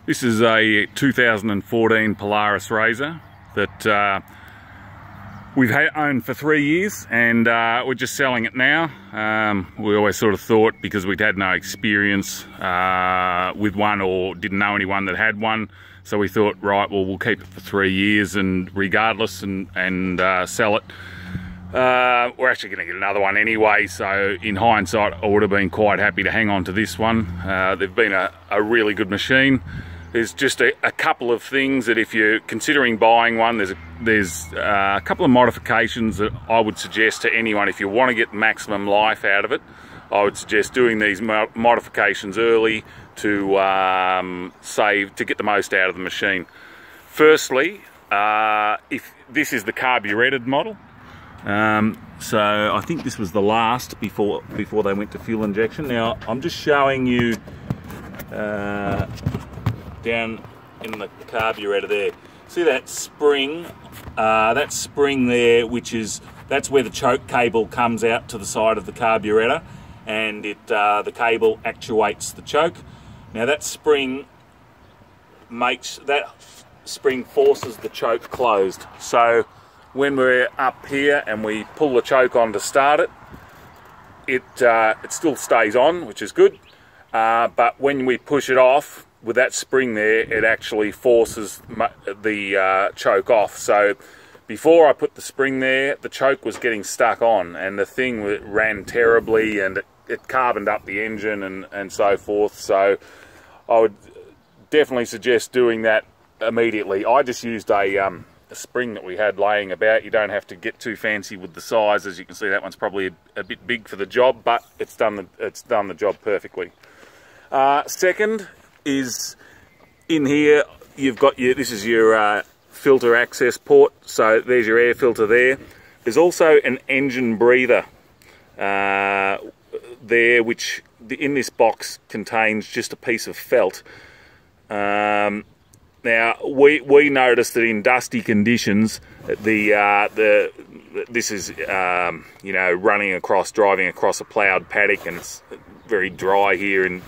This is a 2014 Polaris RZR that we've owned for 3 years, and we're just selling it now. We always sort of thought, because we'd had no experience with one or didn't know anyone that had one, so we thought, right, well, we'll keep it for 3 years and regardless and sell it. We're actually going to get another one anyway, so in hindsight I would have been quite happy to hang on to this one. They've been a really good machine. There's just a couple of things that, if you're considering buying one, there's a couple of modifications that I would suggest to anyone. If you want to get maximum life out of it, I would suggest doing these modifications early to get the most out of the machine. Firstly, if this is the carburetted model, so I think this was the last before they went to fuel injection. Now I'm just showing you down in the carburetor there. See that spring? That spring there, that's where the choke cable comes out to the side of the carburetor, and the cable actuates the choke. Now that spring forces the choke closed. So when we're up here and we pull the choke on to start it, it still stays on, which is good. But when we push it off with that spring there, it actually forces the choke off. So before I put the spring there, the choke was getting stuck on, and the thing ran terribly, and it carboned up the engine and so forth. So I would definitely suggest doing that immediately. I just used a spring that we had laying about. You don't have to get too fancy with the size. As you can see, that one's probably a bit big for the job, but it's done the job perfectly. Second is, in here you've got this is your filter access port, so there's your air filter there. There's also an engine breather there, which in this box contains just a piece of felt. Now we noticed that in dusty conditions, this is you know, driving across a ploughed paddock, and it's very dry here in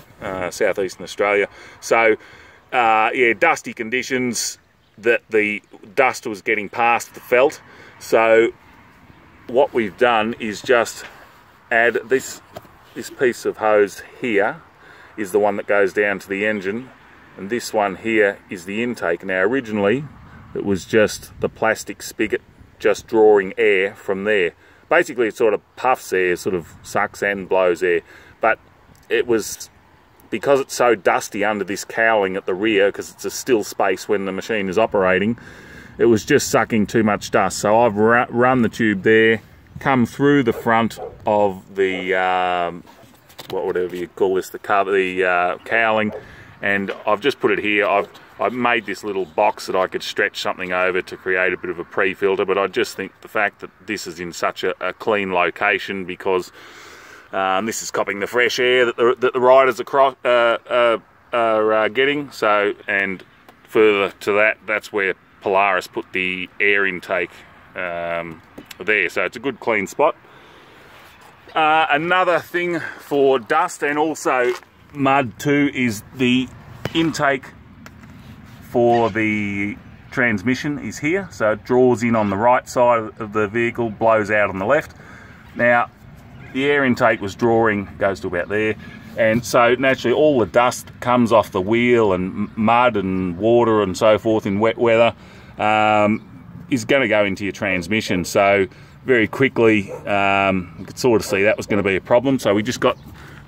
southeastern Australia. So yeah, dusty conditions, that the dust was getting past the felt. So what we've done is just add this piece of hose here is the one that goes down to the engine, and this one here is the intake. Now originally it was just the plastic spigot just drawing air from there. Basically it sort of puffs air, sort of sucks and blows air, but it was, because it's so dusty under this cowling at the rear, because it's a still space when the machine is operating, it was just sucking too much dust. So I've run the tube there, come through the front of the whatever you call this, the cowling, and I've just put it here. I've made this little box that I could stretch something over to create a bit of a pre-filter, but I just think the fact that this is in such a clean location, because this is copying the fresh air that the riders are getting. So, and further to that, that's where Polaris put the air intake there. So it's a good clean spot. Another thing for dust and also mud too is the intake for the transmission is here. So it draws in on the right side of the vehicle, blows out on the left. Now the air intake was drawing, goes to about there, and so naturally all the dust comes off the wheel, and mud and water and so forth in wet weather is going to go into your transmission. So very quickly you could sort of see that was going to be a problem. So we just got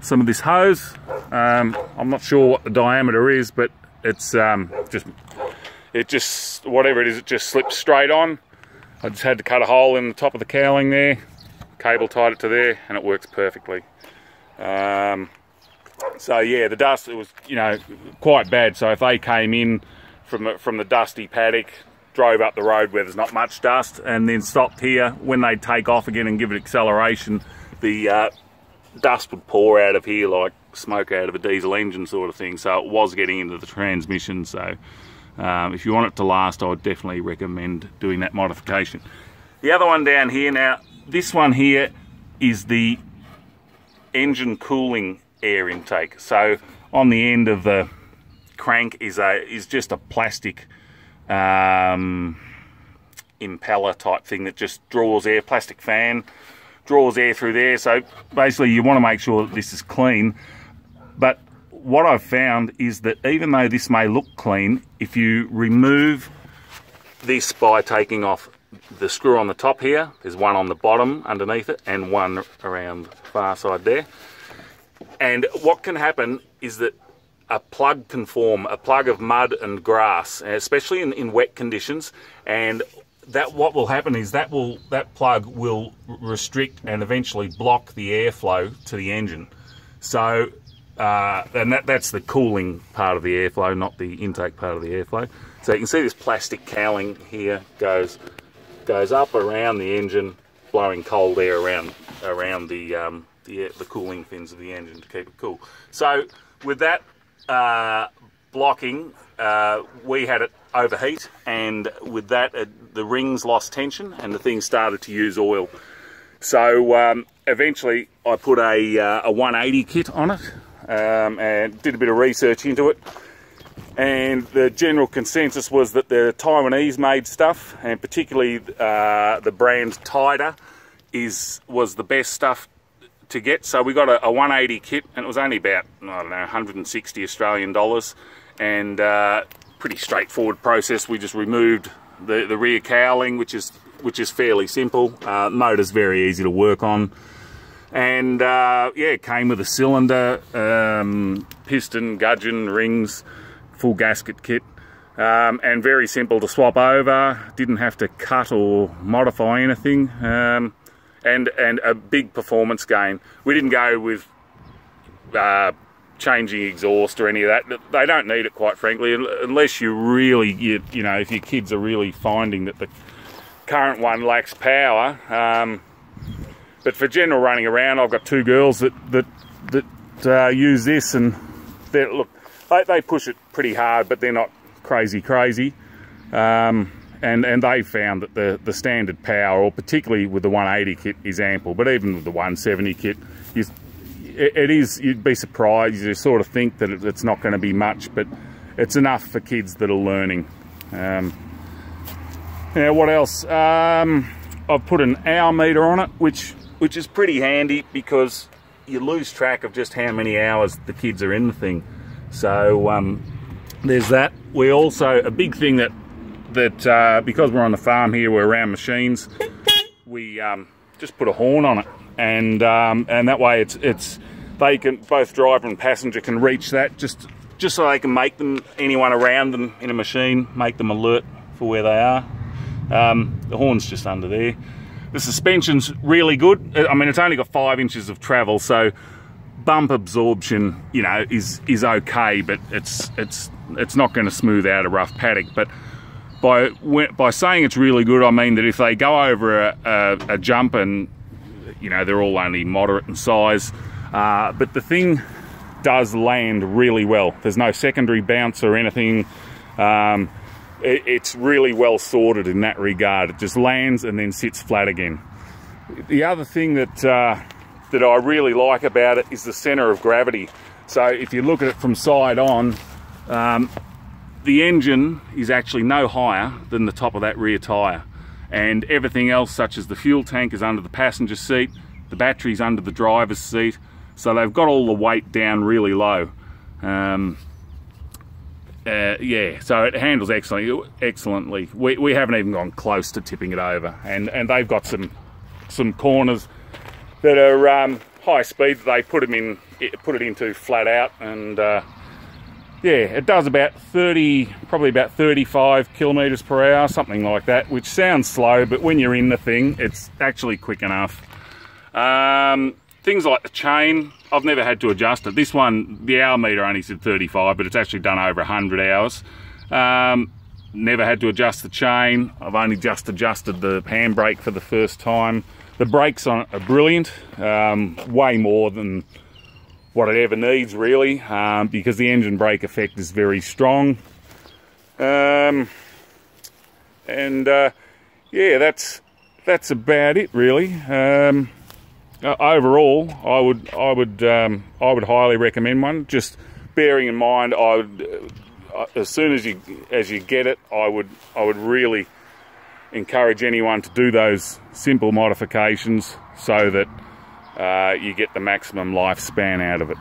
some of this hose. I'm not sure what the diameter is, but it's just whatever it is, it just slips straight on. I just had to cut a hole in the top of the cowling there, cable tied it to there, and it works perfectly. So yeah, the dust, it was, you know, quite bad. So if they came in from the dusty paddock, drove up the road where there's not much dust, and then stopped here, when they take off again and give it acceleration, the dust would pour out of here like smoke out of a diesel engine sort of thing. So it was getting into the transmission. So if you want it to last, I would definitely recommend doing that modification. The other one down here, now this one here is the engine cooling air intake. So on the end of the crank is just a plastic impeller type thing that just draws air, plastic fan, draws air through there. So basically you want to make sure that this is clean. But what I've found is that even though this may look clean, if you remove this by taking off the screw on the top here, there's one on the bottom underneath it and one around the far side there. And what can happen is that a plug can form, a plug of mud and grass, especially in wet conditions, and that what will happen is that plug will restrict and eventually block the airflow to the engine. So and that's the cooling part of the airflow, not the intake part of the airflow. So you can see this plastic cowling here goes up around the engine, blowing cold air around the cooling fins of the engine to keep it cool. So with that blocking, we had it overheat, and with that the rings lost tension and the thing started to use oil. So eventually I put a 180 kit on it and did a bit of research into it, and the general consensus was that the Taiwanese made stuff, and particularly the brand Tider was the best stuff to get. So we got a 180 kit, and it was only about, I don't know, 160 Australian dollars, and pretty straightforward process. We just removed the rear cowling, which is fairly simple. Motor's very easy to work on, and yeah, it came with a cylinder, piston, gudgeon, rings, full gasket kit, and very simple to swap over. Didn't have to cut or modify anything. And a big performance gain. We didn't go with changing exhaust or any of that. They don't need it, quite frankly, unless you really, you know, if your kids are really finding that the current one lacks power. But for general running around, I've got two girls that use this, and look, they push it pretty hard, but they're not crazy. And they found that the standard power, or particularly with the 180 kit, is ample. But even with the 170 kit, you'd be surprised. You sort of think that it's not going to be much, but it's enough for kids that are learning. Now, what else? I've put an hour meter on it, which is pretty handy because you lose track of just how many hours the kids are in the thing. So there's that. We also, a big thing that because we're on the farm here, we're around machines, we just put a horn on it, and that way it's they can, both driver and passenger can reach that, just so they can make anyone around them in a machine, make them alert for where they are. The horn's just under there. The suspension's really good. I mean, it's only got 5 inches of travel, so bump absorption, you know, is okay, but it's not going to smooth out a rough paddock. But by saying it's really good, I mean that if they go over a jump, and you know, they're all only moderate in size, but the thing does land really well. There's no secondary bounce or anything. It's really well sorted in that regard. It just lands and then sits flat again. The other thing that I really like about it is the center of gravity. So if you look at it from side on, the engine is actually no higher than the top of that rear tyre, and everything else, such as the fuel tank, is under the passenger seat, the battery's under the driver's seat, so they've got all the weight down really low. Yeah, so it handles excellently. We haven't even gone close to tipping it over, and they've got some corners that are high speed that they put it into flat out, and yeah, it does about probably about 35 kilometers per hour, something like that, which sounds slow, but when you're in the thing, it's actually quick enough. Things like the chain, I've never had to adjust it. This one, the hour meter only said 35, but it's actually done over 100 hours. Never had to adjust the chain. I've only just adjusted the handbrake for the first time. The brakes on it are brilliant, way more than what it ever needs, really, because the engine brake effect is very strong. Yeah, that's about it, really. Overall, I would highly recommend one. Just bearing in mind, as soon as you get it, I would really encourage anyone to do those simple modifications so that you get the maximum lifespan out of it.